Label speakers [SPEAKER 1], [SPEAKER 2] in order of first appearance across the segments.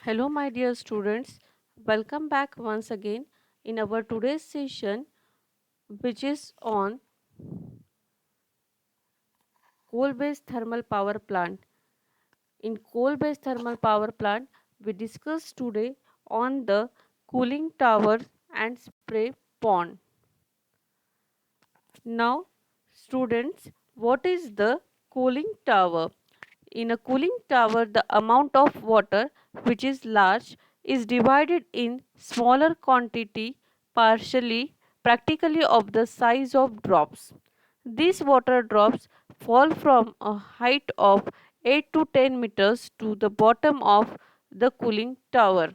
[SPEAKER 1] Hello, my dear students. Welcome back once again in our today's session, which is on coal-based thermal power plant. In coal-based thermal power plant, we discuss today on the cooling tower and spray pond. Now, students, what is the cooling tower? In a cooling tower, the amount of water which is large is divided in smaller quantity partially practically of the size of drops. These water drops fall from a height of 8 to 10 meters to the bottom of the cooling tower.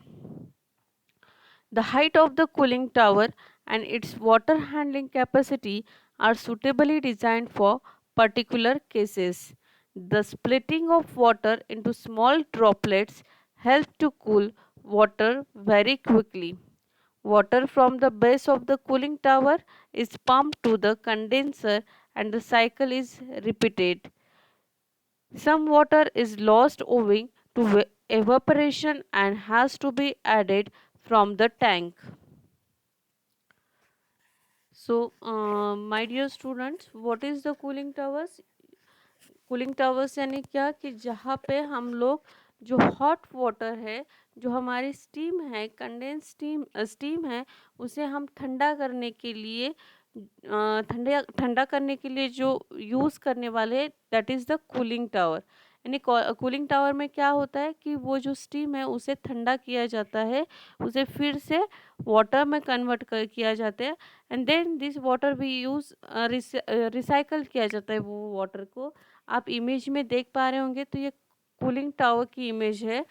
[SPEAKER 1] The height of the cooling tower and its water handling capacity are suitably designed for particular cases. The splitting of water into small droplets helps to cool water very quickly. Water from the base of the cooling tower is pumped to the condenser and the cycle is repeated. Some water is lost owing to evaporation and has to be added from the tank. So, my dear students, what is the cooling towers? Cooling towers यानी क्या कि जहाँ पे हम लोग जो hot water है, जो हमारी स्टीम है, कंडेंस स्टीम है, उसे हम ठंडा करने के लिए ठंडा ठंडा करने के लिए जो यूज़ करने वाले, that is the cooling tower. यानी कूलिंग टावर में क्या होता है कि वो जो स्टीम है उसे ठंडा किया जाता है, उसे फिर से वाटर में कन्वर्ट कर किया जाता है एंड देन दिस वाटर भी यूज़ रिसाइकल किया जाता है वो वाटर को। आप इमेज में देख पा रहे होंगे तो ये कूलिंग टावर की इमेज है।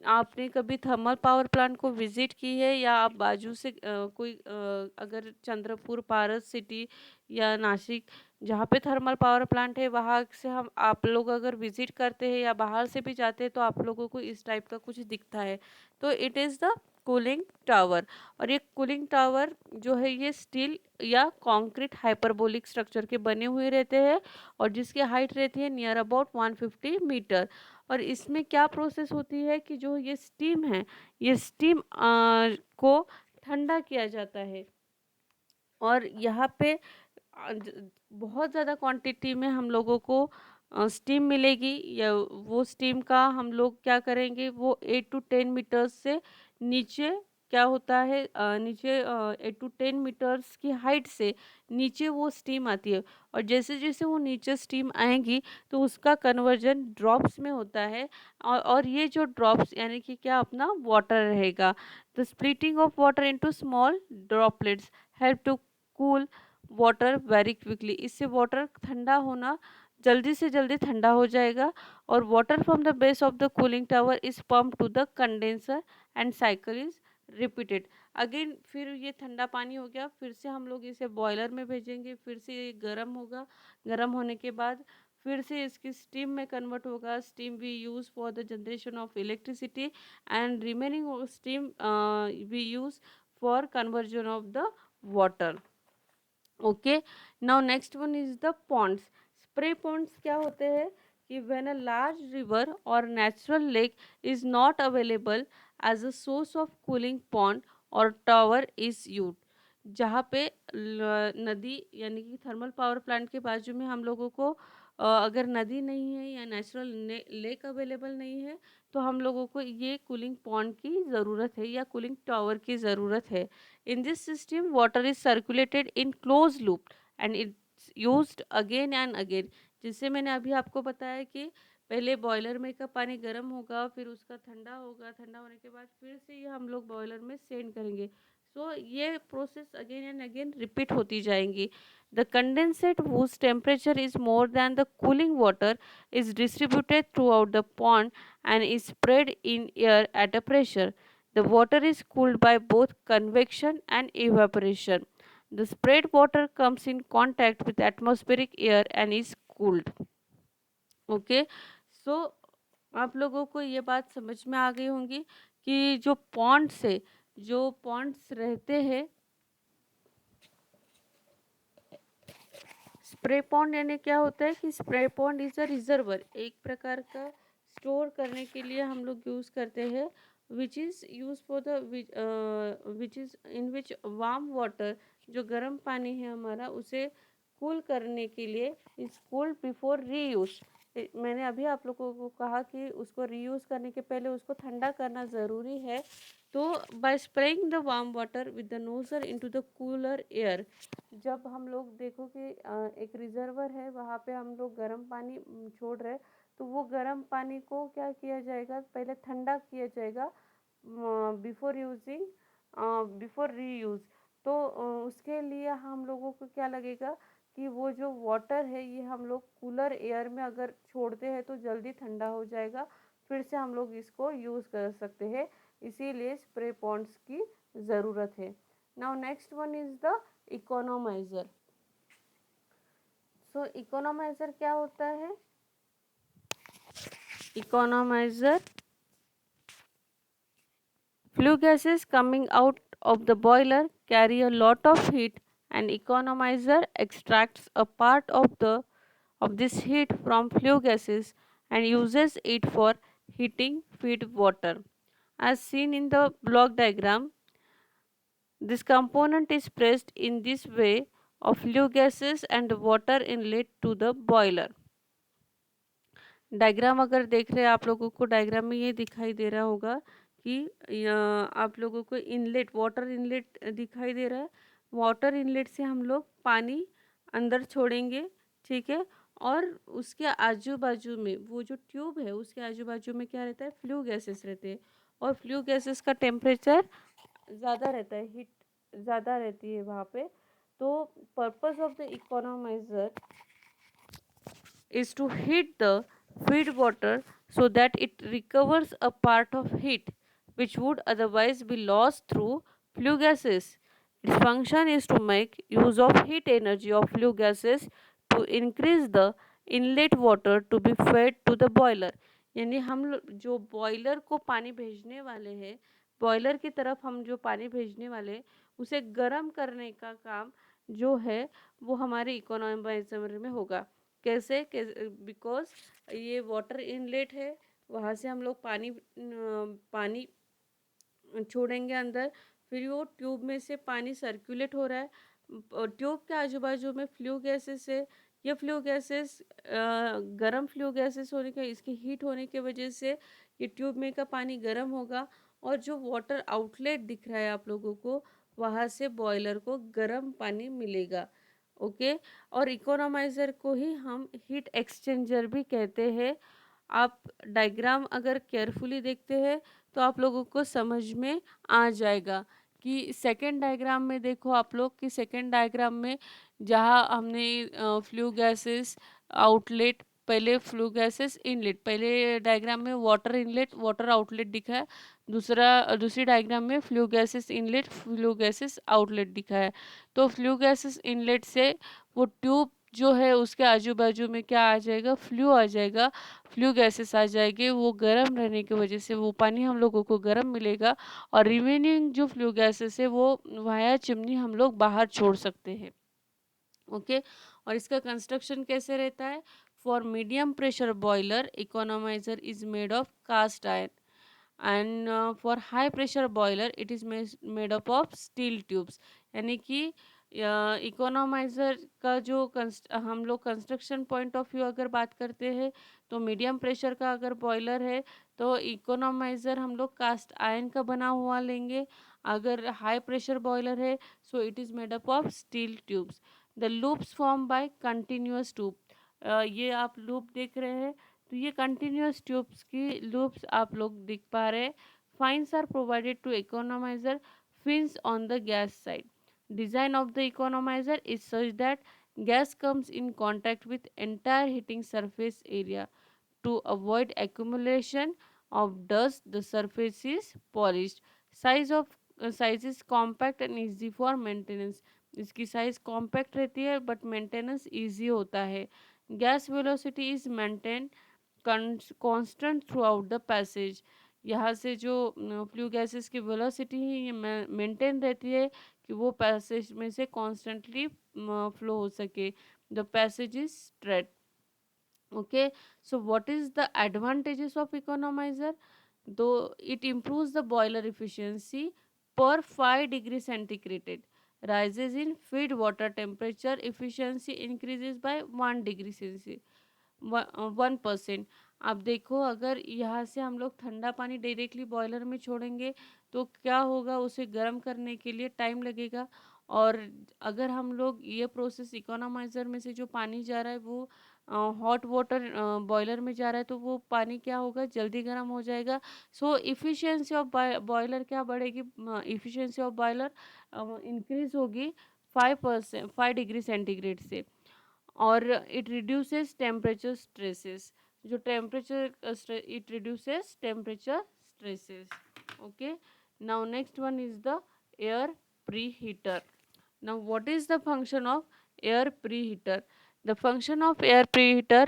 [SPEAKER 1] आपने कभी थर्मल पावर प्लांट को विजिट की है या आप बाजू से अगर चंद्रपुर पारस सिटी या नासिक जहाँ पे थर्मल पावर प्लांट है वहाँ से हम आप लोग अगर विजिट करते हैं या बाहर से भी जाते हैं तो आप लोगों को इस टाइप का कुछ दिखता है, तो it is the cooling tower. और ये कूलिंग टावर जो है ये स्टील या कंक्रीट हाइपरबोलिक स्ट्रक्चर के बने हुए रहते हैं और जिसकी हाइट रहती है नियर अबाउट 150 मीटर। और इसमें क्या प्रोसेस होती है कि जो ये स्टीम है, ये स्टीम को ठंडा किया जाता है और यहाँ पे बहुत ज़्यादा क्वांटिटी में हम लोगों को स्टीम मिलेगी या वो स्टीम का हम लोग क्या करेंगे, वो 8 to 10 मीटर्स से नीचे क्या होता है, नीचे 8 to 10 मीटर्स की हाइट से नीचे वो स्टीम आती है और जैसे जैसे वो नीचे स्टीम आएगी तो उसका कन्वर्जन ड्रॉप्स में होता है और ये जो ड्रॉप्स यानी कि क्या अपना वाटर रहेगा। The splitting of water into small droplets help to cool water very quickly. इससे वाटर ठंडा होना जल्दी से जल्दी ठंडा हो जाएगा और water from the base of the cooling tower is pump to the condenser and cycle is repeated again. फिर ये ठंडा पानी हो गया, फिर से हम लोग इसे बॉयलर में भेजेंगे, फिर से ये गर्म होगा, गर्म होने के बाद फिर से इसकी स्टीम में कन्वर्ट होगा। Steam we use for the generation of electricity and remaining steam we use for conversion of the water. Okay, now next one is the ponds. Spray ponds क्या होते हैं कि when a large river or natural lake is not available as a source of cooling pond or tower is use. जहाँ पे नदी यानी कि thermal power plant के बाजू में हम लोगों को अगर नदी नहीं है या नेचुरल लेक अवेलेबल नहीं है तो हम लोगों को ये कूलिंग पॉन्ड की ज़रूरत है या कूलिंग टावर की ज़रूरत है। In this system, water is circulated in closed loop and it's used again and again. जिससे मैंने अभी आपको बताया कि पहले बॉयलर में का पानी गर्म होगा, फिर उसका ठंडा होगा, ठंडा होने के बाद फिर से ये हम लोग बॉयलर में सेंड करेंगे। सो ये process again and again repeat होती जाएंगी। The condensate whose temperature is more than the cooling water is distributed throughout the pond and is spread in air at a pressure. The water is cooled by both convection and evaporation. The sprayed water comes in contact with atmospheric air and is cooled. Okay, so आप लोगों को ये बात समझ में आ गई होंगी कि जो पॉन्ड से जो पॉन्ड्स रहते हैं, स्प्रे पॉन्ड यानी क्या होता है कि spray pond is a reservoir, एक प्रकार का स्टोर करने के लिए हम लोग यूज़ करते हैं which is use for the which is in which warm water, जो गर्म पानी है हमारा उसे कूल करने के लिए इज कूल्ड बिफोर रीयूज। मैंने अभी आप लोगों को कहा कि उसको रीयूज करने के पहले उसको ठंडा करना ज़रूरी है। तो bye spraying the warm water with the nozzle into the cooler air, जब हम लोग देखो कि एक रिजर्वर है वहाँ पे हम लोग गर्म पानी छोड़ रहे हैं, तो वो गर्म पानी को क्या किया जाएगा, पहले ठंडा किया जाएगा बिफोर यूजिंग, बिफोर रीयूज। तो उसके लिए हम लोगों को क्या लगेगा कि वो जो वाटर है ये हम लोग कूलर एयर में अगर छोड़ते हैं तो जल्दी ठंडा हो जाएगा, फिर से हम लोग इसको यूज़ कर सकते हैं, इसीलिए स्प्रे पॉन्ड्स की ज़रूरत है। Now next one is the economiser. So economiser क्या होता है? Economiser, flue gases coming out of the boiler carry a lot of heat, and economizer extracts a part of this heat from flue gases and uses it for heating feed water. As seen in the block diagram, this component is pressed in this way of flue gases and water inlet to the boiler. Diagram अगर देख रहे हैं आप लोगों को, diagram में ये दिखाई दे रहा होगा कि आप लोगों को इनलेट, वाटर इनलेट दिखाई दे रहा है। वाटर इनलेट से हम लोग पानी अंदर छोड़ेंगे, ठीक है। और उसके आजू बाजू में वो जो ट्यूब है उसके आजू बाजू में क्या रहता है, फ्लू गैसेस रहते हैं। और फ्लू गैसेस का टेम्परेचर ज़्यादा रहता है, हीट ज़्यादा रहती है वहाँ पे। तो purpose of the economiser is to heat the feed water so that it recovers a part of heat which would otherwise be lost through flue gases. Its function is to make use of heat energy of flue gases to increase the inlet water to be fed to the boiler। यानी हम जो boiler को पानी भेजने वाले हैं, boiler की तरफ हम जो पानी भेजने वाले उसे गर्म करने का काम जो है वो हमारे इकोनॉमाइजर में होगा। कैसे? बिकॉज ये वाटर इनलेट है, वहाँ से हम लोग पानी छोड़ेंगे अंदर, फिर वो ट्यूब में से पानी सर्कुलेट हो रहा है, ट्यूब के आजू बाजू में फ्लू गैसेस है। ये फ्लू गैसेस गर्म फ्लू गैसेस होने के, इसकी हीट होने की वजह से ये ट्यूब में का पानी गर्म होगा, और जो वाटर आउटलेट दिख रहा है आप लोगों को, वहाँ से बॉयलर को गर्म पानी मिलेगा। ओके। और इकोनोमाइज़र को ही हम हीट एक्सचेंजर भी कहते हैं। आप डायग्राम अगर केयरफुली देखते हैं तो आप लोगों को समझ में आ जाएगा कि सेकंड डायग्राम में देखो आप लोग, कि सेकंड डायग्राम में जहाँ हमने फ्लू गैसेस आउटलेट, पहले फ्लू गैसेस इनलेट, पहले डायग्राम में वाटर इनलेट वाटर आउटलेट दिखा है, दूसरी डायग्राम में flue gases inlet flue gases outlet दिखा है। तो फ्लू गैसेस इनलेट से वो ट्यूब जो है उसके आजू बाजू में क्या आ जाएगा, फ्लू आ जाएगा, फ्लू गैसेस आ जाएंगे। वो गर्म रहने की वजह से वो पानी हम लोगों को गर्म मिलेगा, और रिमेनिंग जो फ्लू गैसेस है वो वाया चिमनी हम लोग बाहर छोड़ सकते हैं। ओके। और इसका कंस्ट्रक्शन कैसे रहता है? For medium pressure boiler economiser is made of cast iron, and for high pressure boiler it is made up of steel tubes. यानी कि इकोनोमाइज़र का जो हम लोग कंस्ट्रक्शन पॉइंट ऑफ व्यू अगर बात करते हैं, तो मीडियम प्रेशर का अगर बॉयलर है तो इकोनोमाइज़र हम लोग कास्ट आयरन का बना हुआ लेंगे। अगर हाई प्रेशर बॉयलर है so it is made up of steel tubes. The loops form by continuous tube, ये आप लूप देख रहे हैं, तो ये कंटिन्यूअस ट्यूब्स की लूप्स आप लोग दिख पा रहे हैं। Fins are provided to economiser fins on the gas side. Design of the economizer is such that gas comes in contact with entire heating surface area. To avoid accumulation of dust, the surface is polished. Size is compact and easy for maintenance. इसकी size compact रहती है but maintenance easy होता है। Gas velocity is maintain constant through out the passage. यहाँ से जो flue gases की velocity है ये मेंटेन रहती है कि वो पैसेज में से कॉन्स्टेंटली फ्लो हो सके। The passage is straight. Okay, so what is the advantages of economizer? though it improves the boiler efficiency per 5 degree centigrade. Rises in feed water temperature efficiency increases by 1 degree Celsius 1%। अब देखो, अगर यहाँ से हम लोग ठंडा पानी directly boiler में छोड़ेंगे तो क्या होगा, उसे गर्म करने के लिए टाइम लगेगा। और अगर हम लोग ये प्रोसेस इकोनोमाइज़र में से जो पानी जा रहा है वो हॉट वाटर बॉयलर में जा रहा है, तो वो पानी क्या होगा, जल्दी गर्म हो जाएगा। सो इफ़िशियंसी ऑफ बॉयलर क्या बढ़ेगी, इफ़िशियंसी ऑफ बॉयलर इंक्रीज़ होगी 5%, 5 डिग्री सेंटीग्रेड से। और इट रिड्यूसेस टेम्परेचर स्ट्रेसेस, जो temperature it reduces temperature stresses. Okay, now next one is the air pre heater. Now, what is the function of air preheater? The function of air preheater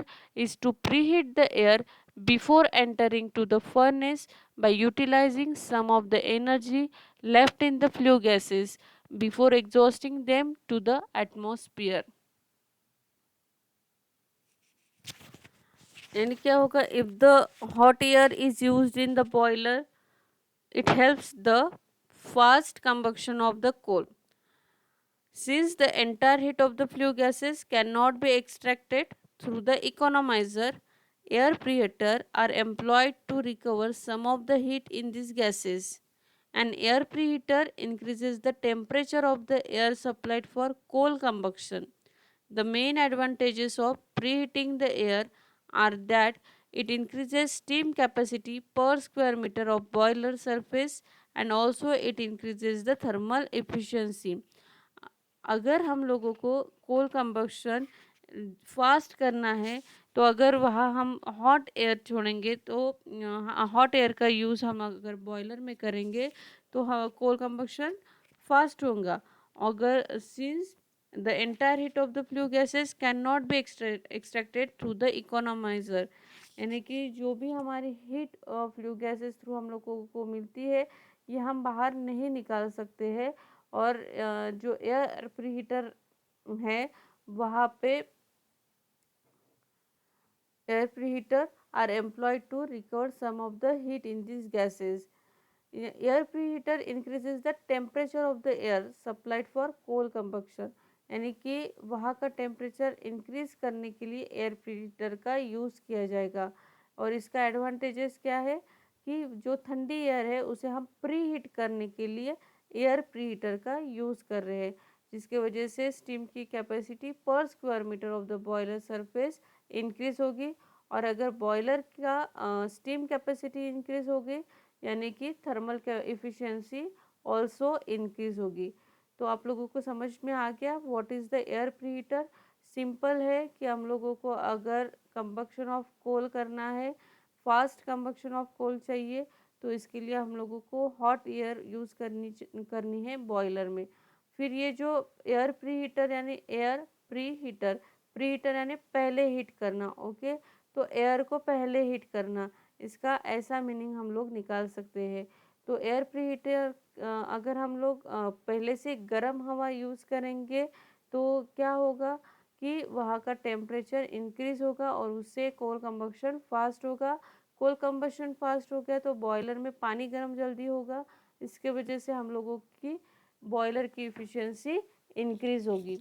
[SPEAKER 1] is to preheat the air before entering to the furnace by utilizing some of the energy left in the flue gases before exhausting them to the atmosphere. And क्या होगा, if the hot air is used in the boiler, it helps the fast combustion of the coal. Since the entire heat of the flue gases cannot be extracted through the economizer, air preheater are employed to recover some of the heat in these gases. An air preheater increases the temperature of the air supplied for coal combustion. The main advantages of preheating the air are that it increases steam capacity per square meter of boiler surface and also it increases the thermal efficiency. अगर हम लोगों को कोल combustion fast करना है, तो अगर वहाँ हम हॉट एयर छोड़ेंगे तो हॉट एयर का यूज़ हम अगर बॉयलर में करेंगे तो कोल कंबक्शन फास्ट होगा। अगर since the entire heat of the flue gases can not be extracted through the economiser, यानी कि जो भी हमारी हीट फ्लू गैसेस थ्रू हम लोगों को मिलती है ये हम बाहर नहीं निकाल सकते हैं। और जो एयर प्रीहीटर है वहाँ पे air preheater are employed to recover some of the heat in this gases. Air preheater increases the temperature of the air supplied for coal combustion, यानी कि वहाँ का टेम्परेचर इंक्रीज करने के लिए एयर प्रीहीटर का यूज़ किया जाएगा। और इसका एडवांटेजेस क्या है कि जो ठंडी एयर है उसे हम प्री हीट करने के लिए एयर प्रीहीटर का यूज़ कर रहे हैं, जिसके वजह से स्टीम की कैपेसिटी पर square metre of the boiler surface increase होगी। और अगर बॉयलर का स्टीम कैपेसिटी इंक्रीज होगी यानी कि थर्मल इफिशियंसी ऑल्सो इंक्रीज होगी। तो आप लोगों को समझ में आ गया what is the air preheater. Simple है कि हम लोगों को अगर कंबक्शन ऑफ कोल करना है, फास्ट कंबक्शन ऑफ कोल चाहिए, तो इसके लिए हम लोगों को हॉट एयर यूज़ करनी है बॉयलर में। फिर ये जो एयर प्री हीटर यानी air pre heater, pre heater यानी पहले हीट करना, ओके, तो एयर को पहले हीट करना, इसका ऐसा मीनिंग हम लोग निकाल सकते हैं। तो एयर प्री हीटर अगर हम लोग पहले से गर्म हवा यूज़ करेंगे तो क्या होगा कि वहाँ का टेम्परेचर इंक्रीज़ होगा और उससे कोल कंबक्शन फास्ट होगा। कोल कंबशन फास्ट हो गया तो बॉयलर में पानी गर्म जल्दी होगा, इसके वजह से हम लोगों की बॉयलर की इफ़िशियंसी इंक्रीज़ होगी।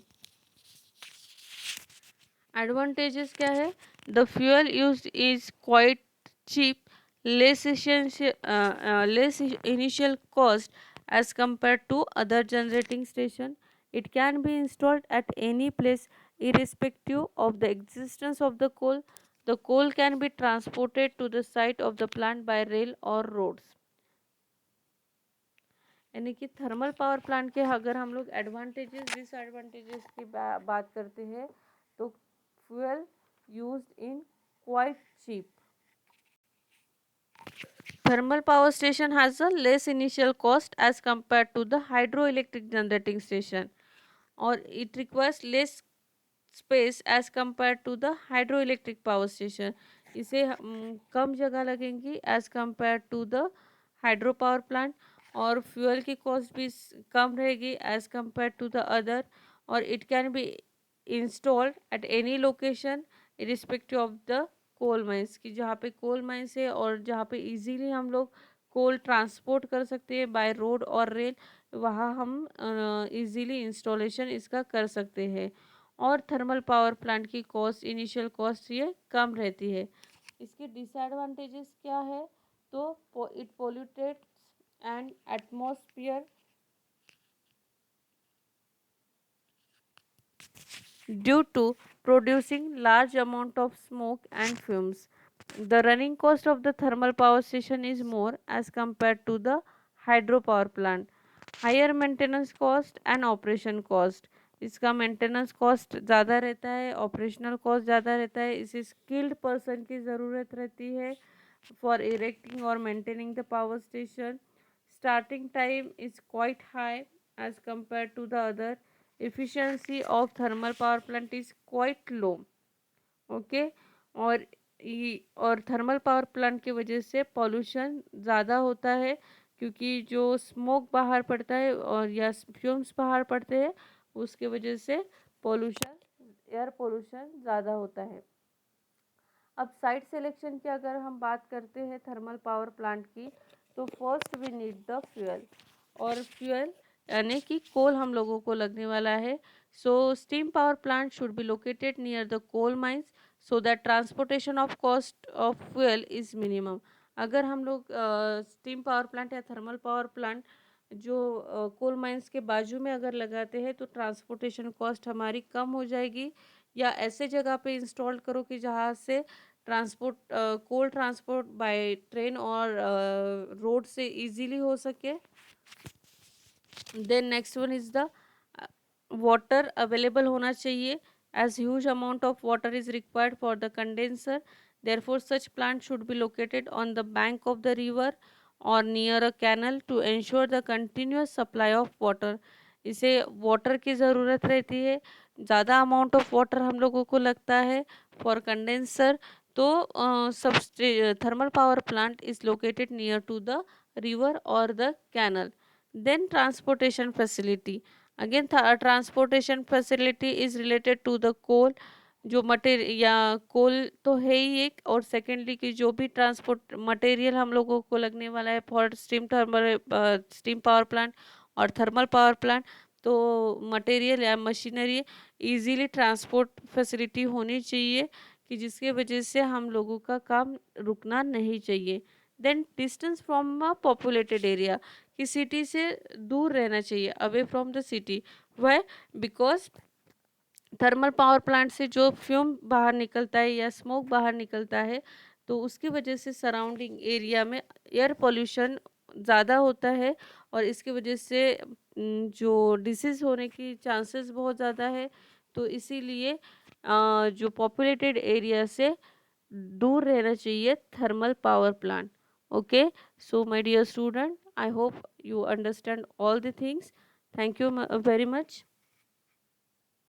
[SPEAKER 1] एडवांटेजेस क्या है, the fuel used is quite cheap, less initial cost as compared to other generating station. It can be installed at any place irrespective of the existence of the coal. The coal can be transported to the site of the plant by rail or roads. यानी कि thermal power plant के अगर हम लोग advantages disadvantages की बात करते हैं तो fuel used in quite cheap. Thermal power station has a less initial cost as compared to the hydroelectric generating station, or it requires less space as compared to the hydroelectric power station. इसे कम जगह लगेंगी as compared to the hydro power plant, और fuel की cost भी कम रहेगी as compared to the other, और it can be installed at any location irrespective of the coal mines की, जहाँ पे कोल माइंस है और जहाँ पे इजीली हम लोग कोल ट्रांसपोर्ट कर सकते हैं बाय रोड और रेल, वहाँ हम इजीली इंस्टॉलेशन इसका कर सकते हैं। और थर्मल पावर प्लांट की कॉस्ट, इनिशियल कॉस्ट ये कम रहती है। इसके डिसएडवांटेजेस क्या है? तो it pollutes and atmosphere due to producing large amount of smoke and fumes. The running cost of the thermal power station is more as compared to the hydropower plant. Higher maintenance cost and operation cost. इसका maintenance cost ज़्यादा रहता है, operational cost ज़्यादा रहता है। इसे skilled person की ज़रूरत रहती है फॉर इरेक्टिंग और maintaining the power station. Starting time is quite high as compared to the other. Efficiency of thermal power plant is quite low. Okay. और थर्मल पावर प्लांट की वजह से पॉल्यूशन ज़्यादा होता है, क्योंकि जो स्मोक बाहर पड़ता है और या फ्यूम्स बाहर पड़ते हैं, उसके वजह से पॉल्यूशन, एयर पॉल्यूशन ज़्यादा होता है. अब साइट सिलेक्शन की अगर हम बात करते हैं थर्मल पावर प्लांट की, तो first we need the fuel. और फ्यूल यानी कि कोल हम लोगों को लगने वाला है. So steam power plant should be located near the coal mines so that transportation of cost of fuel is minimum. अगर हम लोग स्टीम पावर प्लांट या थर्मल पावर प्लांट जो कोल माइंस के बाजू में अगर लगाते हैं, तो ट्रांसपोर्टेशन कॉस्ट हमारी कम हो जाएगी. या ऐसे जगह पे इंस्टॉल करो कि जहाँ से transport coal transport by train और रोड से इजीली हो सके. Then next one is the water available होना चाहिए, as huge amount of water is required for the condenser. Therefore such plant should be located on the bank of the river or near a canal to ensure the continuous supply of water. इसे water की ज़रूरत रहती है, ज़्यादा amount of water हम लोगों को लगता है फॉर कंडेंसर. तो सब thermal power plant is located near to the river और the canal. Then transportation facility. Again transportation facility is related to the coal. जो मटेरियल या कोल तो है ही एक, और सेकेंडली कि जो भी ट्रांसपोर्ट मटेरियल हम लोगों को लगने वाला है फॉर स्टीम पावर प्लांट और थर्मल पावर प्लांट, तो मटेरियल या मशीनरी इजीली ट्रांसपोर्ट फैसिलिटी होनी चाहिए, कि जिसके वजह से हम लोगों का काम रुकना नहीं चाहिए. Then distance from a populated area, कि सिटी से दूर रहना चाहिए, अवे फ्रॉम द सिटी. वह बिकॉज थर्मल पावर प्लांट से जो फ्यूम बाहर निकलता है या स्मोक बाहर निकलता है, तो उसकी वजह से सराउंडिंग एरिया में एयर पोल्यूशन ज़्यादा होता है, और इसकी वजह से जो डिसीज़ होने की चांसेस बहुत ज़्यादा है. तो इसीलिए जो पॉपुलेटेड एरिया से दूर रहना चाहिए thermal power plant. Okay. So my dear student, I hope you understand all the things. Thank you very much.